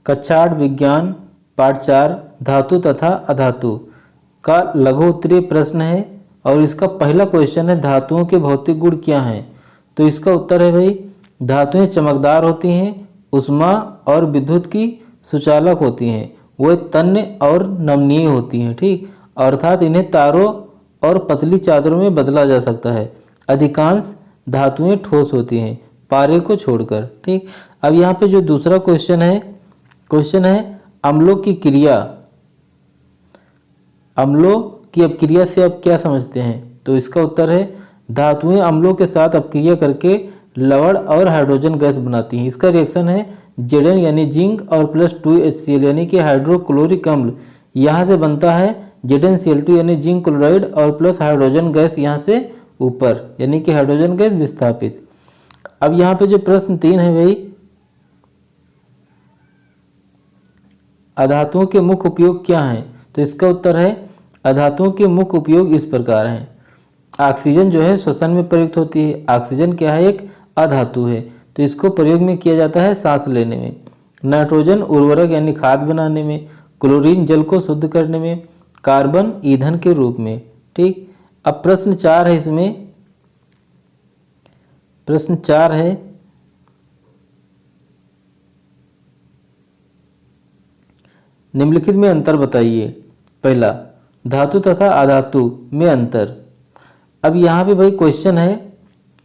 कक्षा 8 विज्ञान पाठ 4 धातु तथा अधातु का लघु उत्तरीय प्रश्न है और इसका पहला क्वेश्चन है धातुओं के भौतिक गुण क्या हैं। तो इसका उत्तर है भाई धातुएं चमकदार होती हैं, उष्मा और विद्युत की सुचालक होती हैं, वह तन्य और नमनीय होती हैं। ठीक, अर्थात इन्हें तारों और पतली चादरों में बदला जा सकता है। अधिकांश धातुएं ठोस होती हैं पारे को छोड़कर। ठीक, अब यहाँ पे जो दूसरा क्वेश्चन है अम्लों की क्रिया, अम्लों की अपक्रिया से आप क्या समझते हैं। तो इसका उत्तर है धातुएं अम्लों के साथ अपक्रिया करके लवण और हाइड्रोजन गैस बनाती हैं। इसका रिएक्शन है Zn यानी जिंक और प्लस 2HCl यानी कि हाइड्रोक्लोरिक अम्ल यहाँ से बनता है ZnCl2 यानी जिंक क्लोराइड और प्लस हाइड्रोजन गैस यहाँ से ऊपर यानी कि हाइड्रोजन गैस विस्थापित। अब यहाँ पे जो प्रश्न 3 है भाई अधातुओं के मुख्य उपयोग क्या हैं। तो इसका उत्तर है अधातुओं के मुख्य उपयोग इस प्रकार हैं। ऑक्सीजन जो है श्वसन में प्रयुक्त होती है। ऑक्सीजन क्या है, एक अधातु है, तो इसको प्रयोग में किया जाता है सांस लेने में। नाइट्रोजन उर्वरक यानी खाद बनाने में, क्लोरीन जल को शुद्ध करने में, कार्बन ईंधन के रूप में। ठीक, अब प्रश्न 4 है, इसमें प्रश्न 4 है निम्नलिखित में अंतर बताइए। पहला धातु तथा अधातु में अंतर। अब यहाँ पे भाई क्वेश्चन है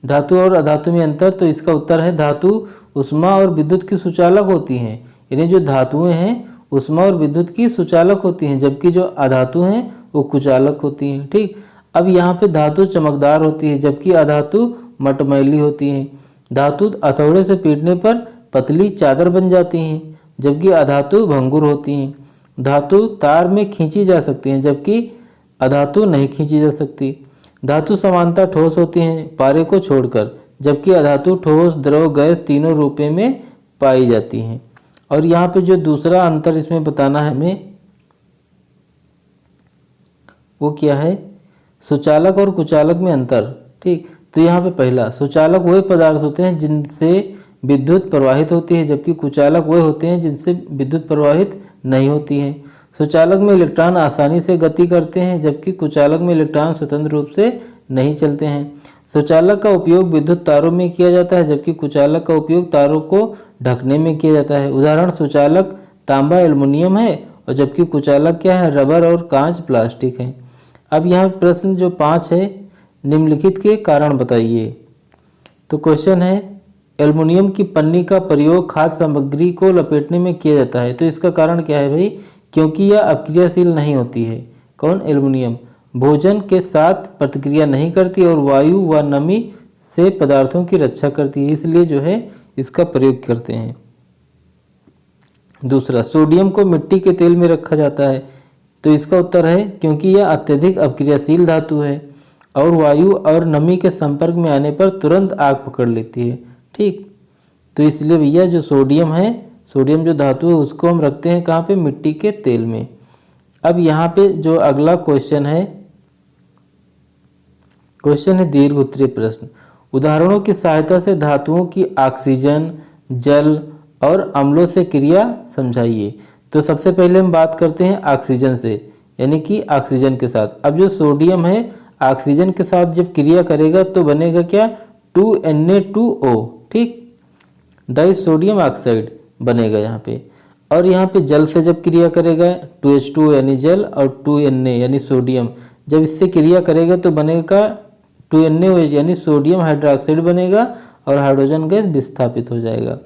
धातु और अधातु में अंतर, तो इसका उत्तर है धातु उष्मा और विद्युत की सुचालक होती हैं, यानी जो धातुएं हैं उष्मा और विद्युत की सुचालक होती हैं, जबकि जो अधातु हैं वो कुचालक होती हैं। ठीक, अब यहाँ पे धातु चमकदार होती है जबकि अधातु मटमैली होती हैं। धातु हथौड़े से पीटने पर पतली चादर बन जाती हैं जबकि अधातु भंगुर होती हैं। धातु तार में खींची जा सकती हैं जबकि अधातु नहीं खींची जा सकती। धातु समानता ठोस होती हैं पारे को छोड़कर, जबकि अधातु ठोस द्रव गैस तीनों रूपों में पाई जाती हैं। और यहाँ पे जो दूसरा अंतर इसमें बताना है हमें वो क्या है, सुचालक और कुचालक में अंतर। ठीक, तो यहाँ पे पहला सुचालक वही पदार्थ होते हैं जिनसे विद्युत प्रवाहित होती है, जबकि कुचालक वह होते हैं जिनसे विद्युत प्रवाहित नहीं होती है। सुचालक में इलेक्ट्रॉन आसानी से गति करते हैं जबकि कुचालक में इलेक्ट्रॉन स्वतंत्र रूप से नहीं चलते हैं। सुचालक का उपयोग विद्युत तारों में किया जाता है जबकि कुचालक का उपयोग तारों को ढकने में किया जाता है। उदाहरण सुचालक तांबा एल्युमिनियम है और जबकि कुचालक क्या है, रबर और कांच प्लास्टिक है। अब यहाँ प्रश्न जो 5 है निम्नलिखित के कारण बताइए। तो क्वेश्चन है एल्युमिनियम की पन्नी का प्रयोग खाद्य सामग्री को लपेटने में किया जाता है। तो इसका कारण क्या है भाई, क्योंकि यह अपक्रियाशील नहीं होती है। कौन, एल्युमिनियम भोजन के साथ प्रतिक्रिया नहीं करती और वायु व नमी से पदार्थों की रक्षा करती है, इसलिए जो है इसका प्रयोग करते हैं। दूसरा सोडियम को मिट्टी के तेल में रखा जाता है। तो इसका उत्तर है क्योंकि यह अत्यधिक अपक्रियाशील धातु है और वायु और नमी के संपर्क में आने पर तुरंत आग पकड़ लेती है। ठीक, तो इसलिए भैया जो सोडियम है, सोडियम जो धातु है उसको हम रखते हैं कहाँ पे, मिट्टी के तेल में। अब यहाँ पे जो अगला क्वेश्चन है दीर्घ उत्तरीय प्रश्न। उदाहरणों की सहायता से धातुओं की ऑक्सीजन, जल और अम्लों से क्रिया समझाइए। तो सबसे पहले हम बात करते हैं ऑक्सीजन से, यानी कि ऑक्सीजन के साथ। अब जो सोडियम है ऑक्सीजन के साथ जब क्रिया करेगा तो बनेगा क्या, 2Na2O। ठीक, डाई सोडियम ऑक्साइड बनेगा यहाँ पे। और यहाँ पे जल से जब क्रिया करेगा 2H2 यानी जल और 2Na यानी सोडियम, जब इससे क्रिया करेगा तो बनेगा 2NaOH यानी सोडियम हाइड्रोक्साइड बनेगा और हाइड्रोजन गैस विस्थापित हो जाएगा।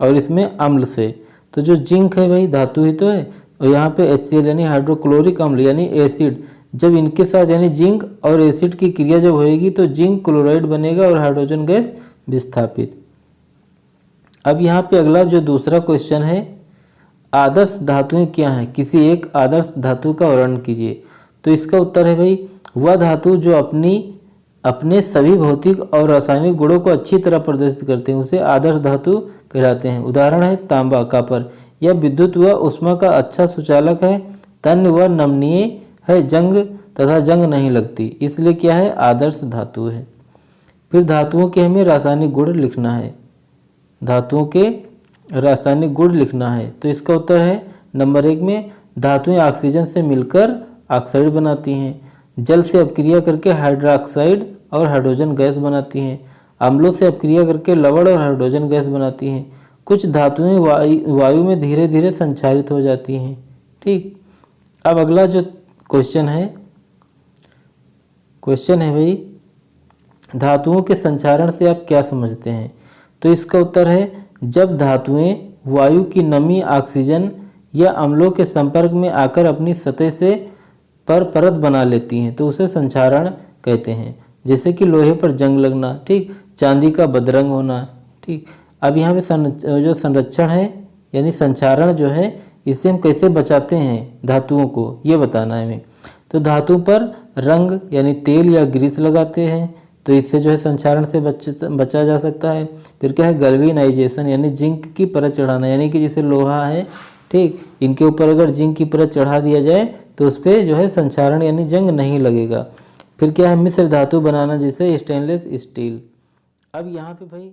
और इसमें अम्ल से तो जो जिंक है भाई धातु ही तो है, और यहाँ पे HCl यानी हाइड्रोक्लोरिक अम्ल यानी एसिड, जब इनके साथ यानी जिंक और एसिड की क्रिया जब होएगी तो जिंक क्लोराइड बनेगा और हाइड्रोजन गैस विस्थापित। अब यहाँ पे अगला जो दूसरा क्वेश्चन है आदर्श धातुएं क्या हैं, किसी एक आदर्श धातु का वर्णन कीजिए। तो इसका उत्तर है भाई वह धातु जो अपने सभी भौतिक और रासायनिक गुणों को अच्छी तरह प्रदर्शित करते हैं उसे आदर्श धातु कहलाते हैं। उदाहरण है तांबा, कॉपर। यह विद्युत व उष्मा का अच्छा सुचालक है, तन्य व नमनीय है, जंग तथा जंग नहीं लगती, इसलिए क्या है, आदर्श धातु है। फिर धातुओं के हमें रासायनिक गुण लिखना है। धातुओं के रासायनिक गुण लिखना है। तो इसका उत्तर है नंबर 1 में, धातुएं ऑक्सीजन से मिलकर ऑक्साइड बनाती हैं। जल से अपक्रिया करके हाइड्रोक्साइड और हाइड्रोजन गैस बनाती हैं। अम्लों से अपक्रिया करके लवण और हाइड्रोजन गैस बनाती हैं। कुछ धातुएं वायु में धीरे धीरे संचारित हो जाती हैं। ठीक, अब अगला जो क्वेश्चन है भाई, धातुओं के संचारण से आप क्या समझते हैं? तो इसका उत्तर है, जब धातुएं वायु की नमी, ऑक्सीजन या अम्लों के संपर्क में आकर अपनी सतह से पर परत बना लेती हैं तो उसे संचारण कहते हैं। जैसे कि लोहे पर जंग लगना, ठीक, चांदी का बदरंग होना। ठीक, अब यहाँ पे जो संरक्षण है यानी संचारण जो है, इससे हम कैसे बचाते हैं धातुओं को, ये बताना है हमें। तो धातु पर रंग यानी तेल या ग्रीस लगाते हैं, तो इससे जो है संचारण से बचा जा सकता है। फिर क्या है, गैल्वेनाइजेशन यानी जिंक की परत चढ़ाना, यानी कि जैसे लोहा है, ठीक, इनके ऊपर अगर जिंक की परत चढ़ा दिया जाए तो उस पर जो है संचारण यानी जंग नहीं लगेगा। फिर क्या है, मिश्र धातु बनाना, जैसे स्टेनलेस स्टील। अब यहाँ पे भाई